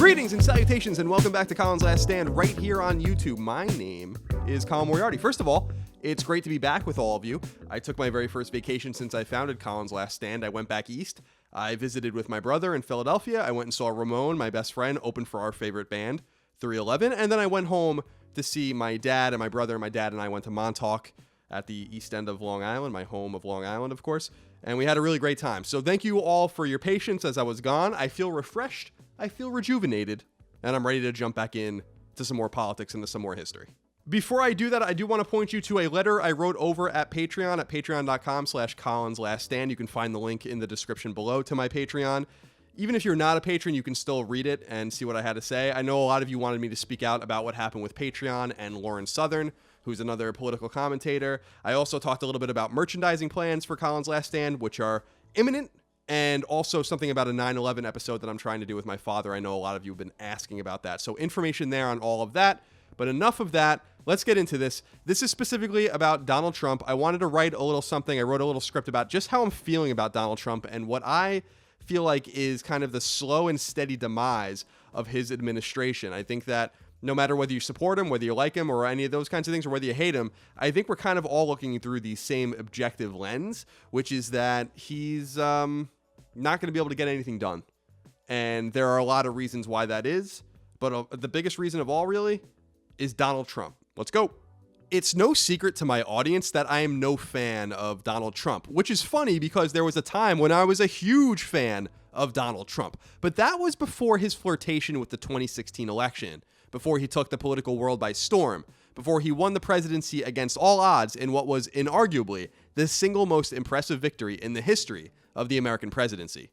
Greetings and salutations, and welcome back to Colin's Last Stand right here on YouTube. My name is Colin Moriarty. First of all, it's great to be back with all of you. I took my very first vacation since I founded Colin's Last Stand. I went back east. I visited with my brother in Philadelphia. I went and saw Ramon, my best friend, open for our favorite band, 311. And then I went home to see my dad and my brother. My dad and I went to Montauk at the east end of Long Island, my home of Long Island, of course. And we had a really great time. So thank you all for your patience as I was gone. I feel refreshed. I feel rejuvenated. And I'm ready to jump back in to some more politics and to some more history. Before I do that, I do want to point you to a letter I wrote over at Patreon at patreon.com/ColinsLastStand. You can find the link in the description below to my Patreon. Even if you're not a patron, you can still read it and see what I had to say. I know a lot of you wanted me to speak out about what happened with Patreon and Lauren Southern, who's another political commentator. I also talked a little bit about merchandising plans for Colin's Last Stand, which are imminent, and also something about a 9/11 episode that I'm trying to do with my father. I know a lot of you have been asking about that. So information there on all of that. But enough of that. Let's get into this. This is specifically about Donald Trump. I wanted to write a little something. I wrote a little script about just how I'm feeling about Donald Trump and what I feel like is kind of the slow and steady demise of his administration. I think that no matter whether you support him, whether you like him or any of those kinds of things, or whether you hate him, I think we're kind of all looking through the same objective lens, which is that he's not going to be able to get anything done. And there are a lot of reasons why that is. But the biggest reason of all, really, is Donald Trump. Let's go. It's no secret to my audience that I am no fan of Donald Trump, which is funny because there was a time when I was a huge fan of Donald Trump. But that was before his flirtation with the 2016 election, before he took the political world by storm, before he won the presidency against all odds in what was inarguably the single most impressive victory in the history of the American presidency.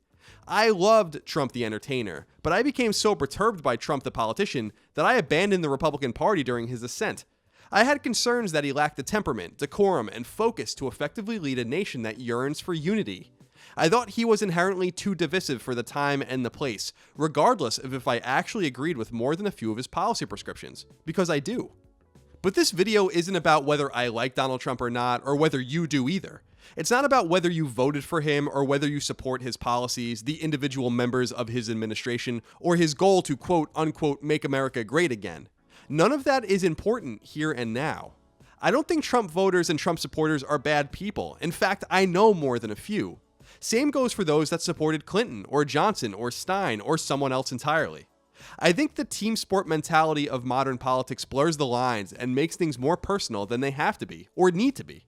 I loved Trump the entertainer, but I became so perturbed by Trump the politician that I abandoned the Republican Party during his ascent. I had concerns that he lacked the temperament, decorum, and focus to effectively lead a nation that yearns for unity. I thought he was inherently too divisive for the time and the place, regardless of if I actually agreed with more than a few of his policy prescriptions, because I do. But this video isn't about whether I like Donald Trump or not, or whether you do either. It's not about whether you voted for him or whether you support his policies, the individual members of his administration, or his goal to quote unquote make America great again. None of that is important here and now. I don't think Trump voters and Trump supporters are bad people. In fact, I know more than a few. Same goes for those that supported Clinton or Johnson or Stein or someone else entirely. I think the team sport mentality of modern politics blurs the lines and makes things more personal than they have to be or need to be.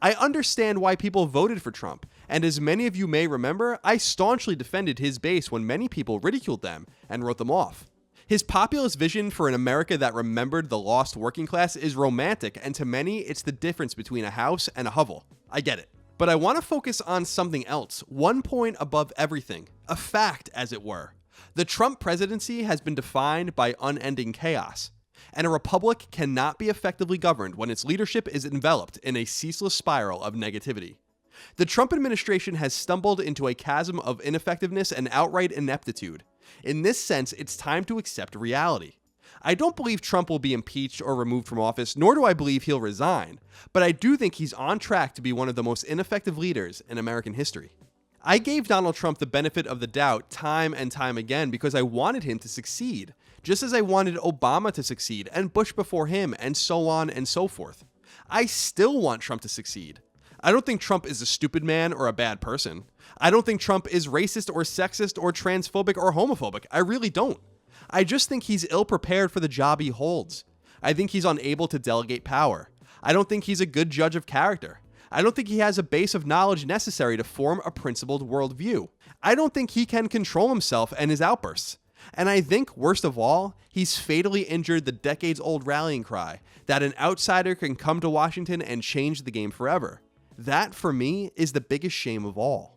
I understand why people voted for Trump, and as many of you may remember, I staunchly defended his base when many people ridiculed them and wrote them off. His populist vision for an America that remembered the lost working class is romantic, and to many, it's the difference between a house and a hovel. I get it. But I want to focus on something else, one point above everything, a fact, as it were. The Trump presidency has been defined by unending chaos, and a republic cannot be effectively governed when its leadership is enveloped in a ceaseless spiral of negativity. The Trump administration has stumbled into a chasm of ineffectiveness and outright ineptitude. In this sense, it's time to accept reality. I don't believe Trump will be impeached or removed from office, nor do I believe he'll resign, but I do think he's on track to be one of the most ineffective leaders in American history. I gave Donald Trump the benefit of the doubt time and time again because I wanted him to succeed, just as I wanted Obama to succeed and Bush before him and so on and so forth. I still want Trump to succeed. I don't think Trump is a stupid man or a bad person. I don't think Trump is racist or sexist or transphobic or homophobic. I really don't. I just think he's ill-prepared for the job he holds. I think he's unable to delegate power. I don't think he's a good judge of character. I don't think he has a base of knowledge necessary to form a principled worldview. I don't think he can control himself and his outbursts. And I think, worst of all, he's fatally injured the decades-old rallying cry that an outsider can come to Washington and change the game forever. That, for me, is the biggest shame of all.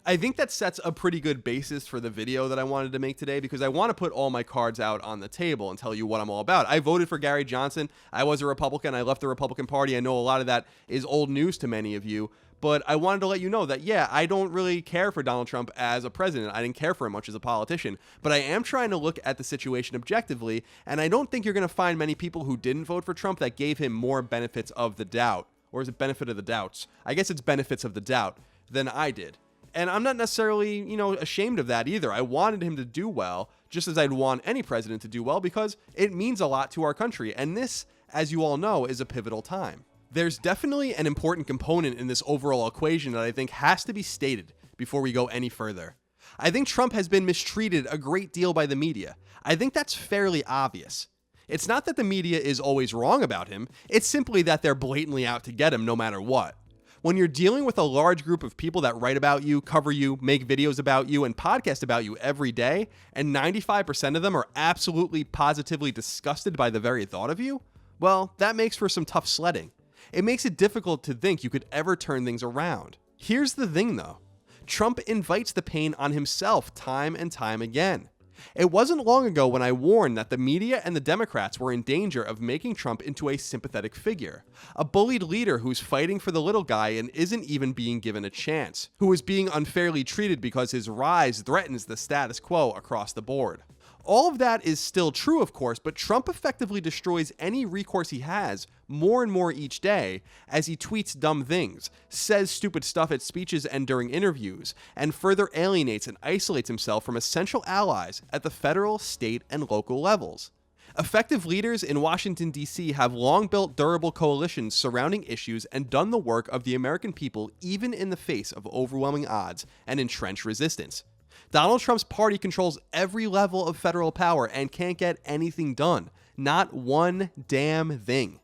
I think that sets a pretty good basis for the video that I wanted to make today because I want to put all my cards out on the table and tell you what I'm all about. I voted for Gary Johnson. I was a Republican. I left the Republican Party. I know a lot of that is old news to many of you, but I wanted to let you know that, yeah, I don't really care for Donald Trump as a president. I didn't care for him much as a politician, but I am trying to look at the situation objectively, and I don't think you're going to find many people who didn't vote for Trump that gave him more benefits of the doubt. Or is it benefit of the doubts? I guess it's benefits of the doubt than I did. And I'm not necessarily, ashamed of that either. I wanted him to do well just as I'd want any president to do well because it means a lot to our country. And this, as you all know, is a pivotal time. There's definitely an important component in this overall equation that I think has to be stated before we go any further. I think Trump has been mistreated a great deal by the media. I think that's fairly obvious. It's not that the media is always wrong about him, it's simply that they're blatantly out to get him no matter what. When you're dealing with a large group of people that write about you, cover you, make videos about you, and podcast about you every day, and 95% of them are absolutely positively disgusted by the very thought of you, well, that makes for some tough sledding. It makes it difficult to think you could ever turn things around. Here's the thing though. Trump invites the pain on himself time and time again. It wasn't long ago when I warned that the media and the Democrats were in danger of making Trump into a sympathetic figure, a bullied leader who's fighting for the little guy and isn't even being given a chance, who is being unfairly treated because his rise threatens the status quo across the board. All of that is still true, of course, but Trump effectively destroys any recourse he has more and more each day as he tweets dumb things, says stupid stuff at speeches and during interviews, and further alienates and isolates himself from essential allies at the federal, state, and local levels. Effective leaders in Washington, D.C. have long built durable coalitions surrounding issues and done the work of the American people even in the face of overwhelming odds and entrenched resistance. Donald Trump's party controls every level of federal power and can't get anything done. Not one damn thing.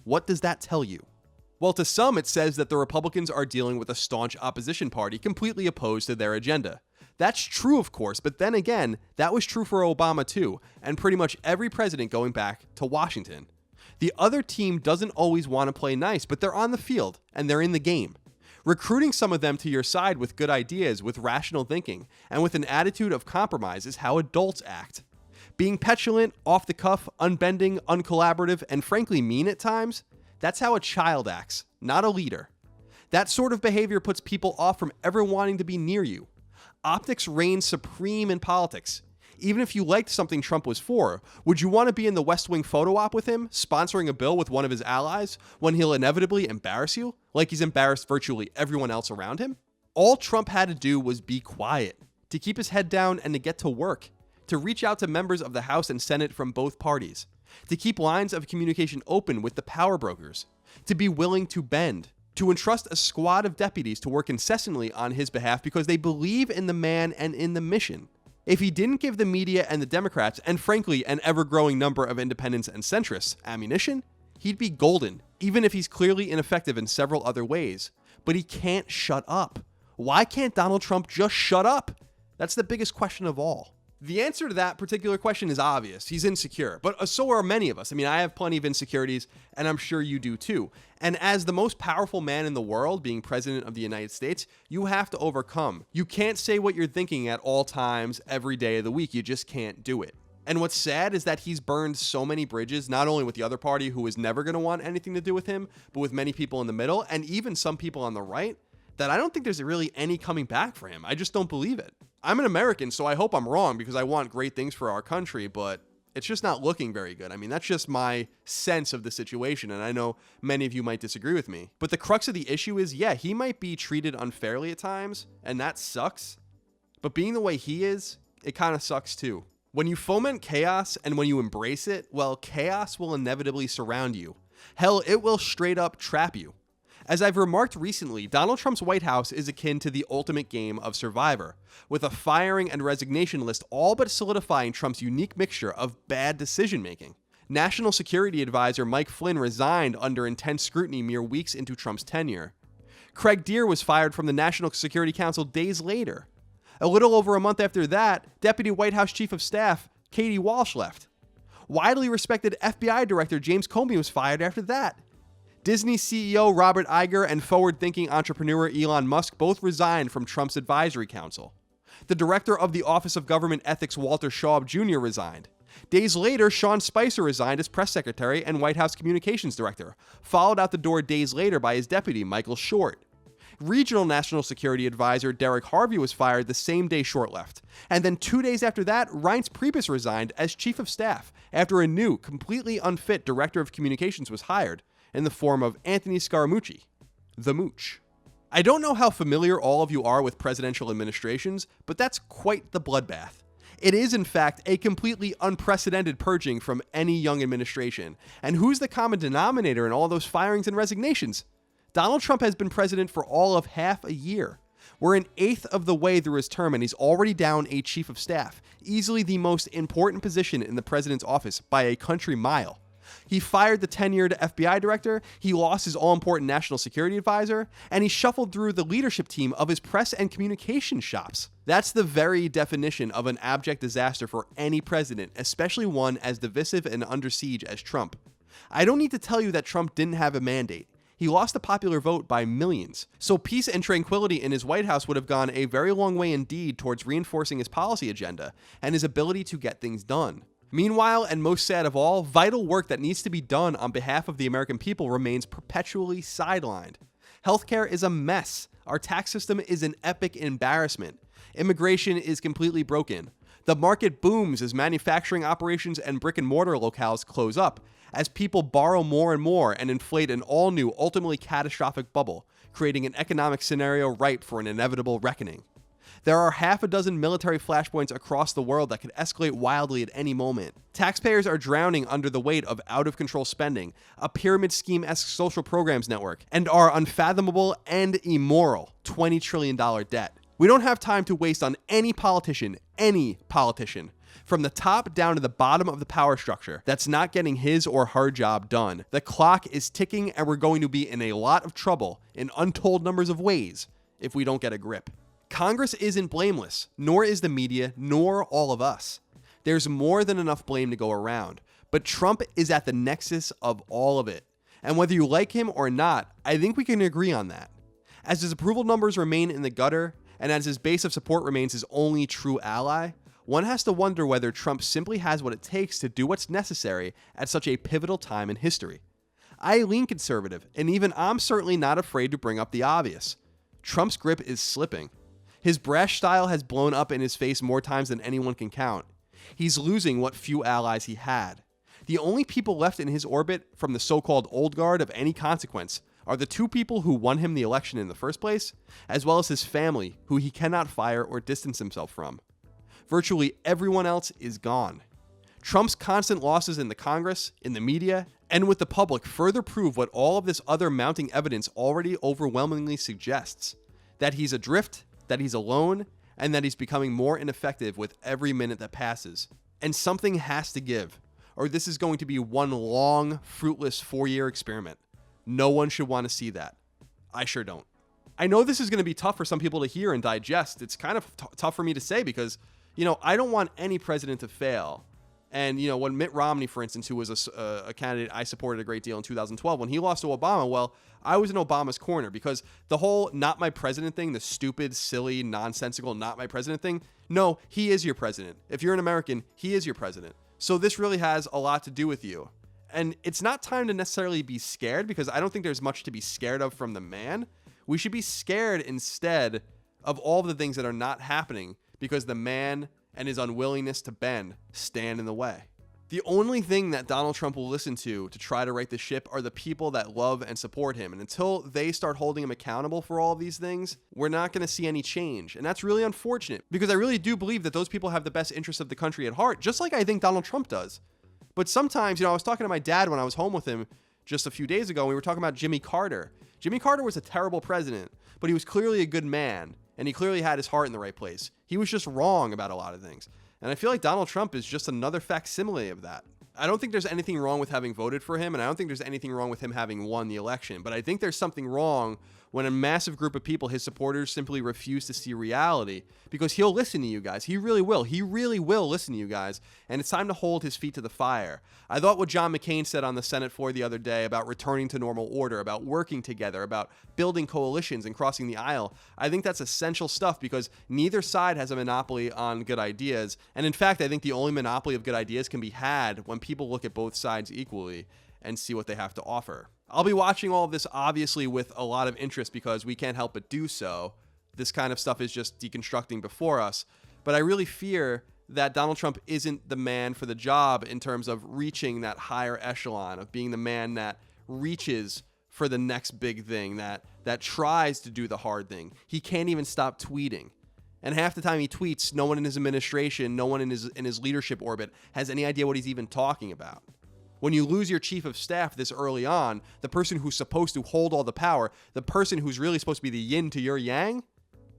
What does that tell you? Well, to some, it says that the Republicans are dealing with a staunch opposition party completely opposed to their agenda. That's true, of course, but then again, that was true for Obama too, and pretty much every president going back to Washington. The other team doesn't always want to play nice, but they're on the field, and they're in the game. Recruiting some of them to your side with good ideas, with rational thinking, and with an attitude of compromise is how adults act. Being petulant, off the cuff, unbending, uncollaborative, and frankly mean at times, that's how a child acts, not a leader. That sort of behavior puts people off from ever wanting to be near you. Optics reign supreme in politics. Even if you liked something Trump was for, would you want to be in the West Wing photo op with him, sponsoring a bill with one of his allies, when he'll inevitably embarrass you, like he's embarrassed virtually everyone else around him? All Trump had to do was be quiet, to keep his head down and to get to work, to reach out to members of the House and Senate from both parties, to keep lines of communication open with the power brokers, to be willing to bend, to entrust a squad of deputies to work incessantly on his behalf because they believe in the man and in the mission. If he didn't give the media and the Democrats, and frankly an ever-growing number of independents and centrists, ammunition, he'd be golden, even if he's clearly ineffective in several other ways. But he can't shut up. Why can't Donald Trump just shut up? That's the biggest question of all. The answer to that particular question is obvious. He's insecure, but so are many of us. I mean, I have plenty of insecurities, and I'm sure you do too. And as the most powerful man in the world, being president of the United States, you have to overcome. You can't say what you're thinking at all times, every day of the week. You just can't do it. And what's sad is that he's burned so many bridges, not only with the other party who is never going to want anything to do with him, but with many people in the middle, and even some people on the right, that I don't think there's really any coming back for him. I just don't believe it. I'm an American, so I hope I'm wrong because I want great things for our country, but it's just not looking very good. I mean, that's just my sense of the situation, and I know many of you might disagree with me. But the crux of the issue is, yeah, he might be treated unfairly at times, and that sucks. But being the way he is, it kind of sucks too. When you foment chaos and when you embrace it, well, chaos will inevitably surround you. Hell, it will straight up trap you. As I've remarked recently, Donald Trump's White House is akin to the ultimate game of Survivor, with a firing and resignation list all but solidifying Trump's unique mixture of bad decision-making. National Security Advisor Mike Flynn resigned under intense scrutiny mere weeks into Trump's tenure. Craig Deere was fired from the National Security Council days later. A little over a month after that, Deputy White House Chief of Staff Katie Walsh left. Widely respected FBI Director James Comey was fired after that. Disney CEO Robert Iger and forward-thinking entrepreneur Elon Musk both resigned from Trump's advisory council. The director of the Office of Government Ethics Walter Shaub Jr. resigned. Days later, Sean Spicer resigned as press secretary and White House communications director, followed out the door days later by his deputy, Michael Short. Regional National Security Advisor Derek Harvey was fired the same day Short left. And then 2 days after that, Reince Priebus resigned as chief of staff after a new, completely unfit director of communications was hired, in the form of Anthony Scaramucci, the Mooch. I don't know how familiar all of you are with presidential administrations, but that's quite the bloodbath. It is, in fact, a completely unprecedented purging from any young administration. And who's the common denominator in all those firings and resignations? Donald Trump has been president for all of half a year. We're an eighth of the way through his term, and he's already down a chief of staff, easily the most important position in the president's office by a country mile. He fired the tenured FBI director, he lost his all-important national security advisor, and he shuffled through the leadership team of his press and communication shops. That's the very definition of an abject disaster for any president, especially one as divisive and under siege as Trump. I don't need to tell you that Trump didn't have a mandate. He lost the popular vote by millions. So peace and tranquility in his White House would have gone a very long way indeed towards reinforcing his policy agenda and his ability to get things done. Meanwhile, and most sad of all, vital work that needs to be done on behalf of the American people remains perpetually sidelined. Healthcare is a mess. Our tax system is an epic embarrassment. Immigration is completely broken. The market booms as manufacturing operations and brick and mortar locales close up, as people borrow more and more and inflate an all-new, ultimately catastrophic bubble, creating an economic scenario ripe for an inevitable reckoning. There are half a dozen military flashpoints across the world that could escalate wildly at any moment. Taxpayers are drowning under the weight of out-of-control spending, a pyramid scheme-esque social programs network, and our unfathomable and immoral $20 trillion debt. We don't have time to waste on any politician, from the top down to the bottom of the power structure, that's not getting his or her job done. The clock is ticking, and we're going to be in a lot of trouble in untold numbers of ways if we don't get a grip. Congress isn't blameless, nor is the media, nor all of us. There's more than enough blame to go around, but Trump is at the nexus of all of it. And whether you like him or not, I think we can agree on that. As his approval numbers remain in the gutter, and as his base of support remains his only true ally, one has to wonder whether Trump simply has what it takes to do what's necessary at such a pivotal time in history. I lean conservative, and even I'm certainly not afraid to bring up the obvious. Trump's grip is slipping. His brash style has blown up in his face more times than anyone can count. He's losing what few allies he had. The only people left in his orbit from the so-called old guard of any consequence are the two people who won him the election in the first place, as well as his family, who he cannot fire or distance himself from. Virtually everyone else is gone. Trump's constant losses in the Congress, in the media, and with the public further prove what all of this other mounting evidence already overwhelmingly suggests: that he's adrift, that he's alone, and that he's becoming more ineffective with every minute that passes. And something has to give, or this is going to be one long, fruitless 4-year experiment. No one should want to see that. I sure don't. I know this is going to be tough for some people to hear and digest. It's kind of tough for me to say because, I don't want any president to fail. And, when Mitt Romney, for instance, who was a candidate I supported a great deal in 2012, when he lost to Obama, well, I was in Obama's corner because the whole not my president thing, the stupid, silly, nonsensical not my president thing, no, he is your president. If you're an American, he is your president. So this really has a lot to do with you. And it's not time to necessarily be scared because I don't think there's much to be scared of from the man. We should be scared instead of all the things that are not happening because the man and his unwillingness to bend stand in the way. The only thing that Donald Trump will listen to try to right the ship are the people that love and support him. And until they start holding him accountable for all of these things, we're not going to see any change. And that's really unfortunate because I really do believe that those people have the best interests of the country at heart, just like I think Donald Trump does. But sometimes, I was talking to my dad when I was home with him just a few days ago, and we were talking about Jimmy Carter. Jimmy Carter was a terrible president, but he was clearly a good man, and he clearly had his heart in the right place. He was just wrong about a lot of things. And I feel like Donald Trump is just another facsimile of that. I don't think there's anything wrong with having voted for him, and I don't think there's anything wrong with him having won the election. But I think there's something wrong when a massive group of people, his supporters, simply refuse to see reality because he'll listen to you guys. He really will. He really will listen to you guys. And it's time to hold his feet to the fire. I thought what John McCain said on the Senate floor the other day about returning to normal order, about working together, about building coalitions and crossing the aisle, I think that's essential stuff because neither side has a monopoly on good ideas. And in fact, I think the only monopoly of good ideas can be had when people look at both sides equally and see what they have to offer. I'll be watching all of this obviously with a lot of interest because we can't help but do so. This kind of stuff is just deconstructing before us. But I really fear that Donald Trump isn't the man for the job in terms of reaching that higher echelon, of being the man that reaches for the next big thing, that tries to do the hard thing. He can't even stop tweeting. And half the time he tweets, no one in his administration, no one in his leadership orbit has any idea what he's even talking about. When you lose your chief of staff this early on, the person who's supposed to hold all the power, the person who's really supposed to be the yin to your yang,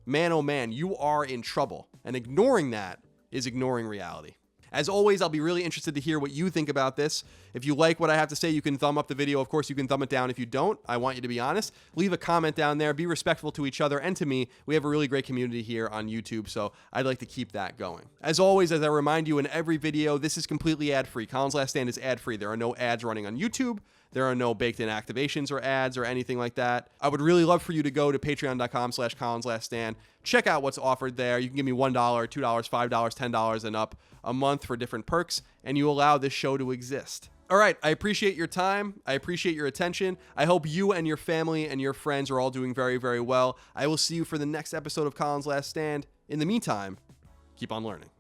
man, oh man, you are in trouble. And ignoring that is ignoring reality. As always, I'll be really interested to hear what you think about this. If you like what I have to say, you can thumb up the video. Of course, you can thumb it down if you don't. I want you to be honest. Leave a comment down there. Be respectful to each other and to me. We have a really great community here on YouTube, so I'd like to keep that going. As always, as I remind you in every video, this is completely ad-free. Colin's Last Stand is ad-free. There are no ads running on YouTube. There are no baked-in activations or ads or anything like that. I would really love for you to go to patreon.com/ColinsLastStand. Check out what's offered there. You can give me $1, $2, $5, $10 and up a month for different perks, and you allow this show to exist. All right, I appreciate your time. I appreciate your attention. I hope you and your family and your friends are all doing very, very well. I will see you for the next episode of Colin's Last Stand. In the meantime, keep on learning.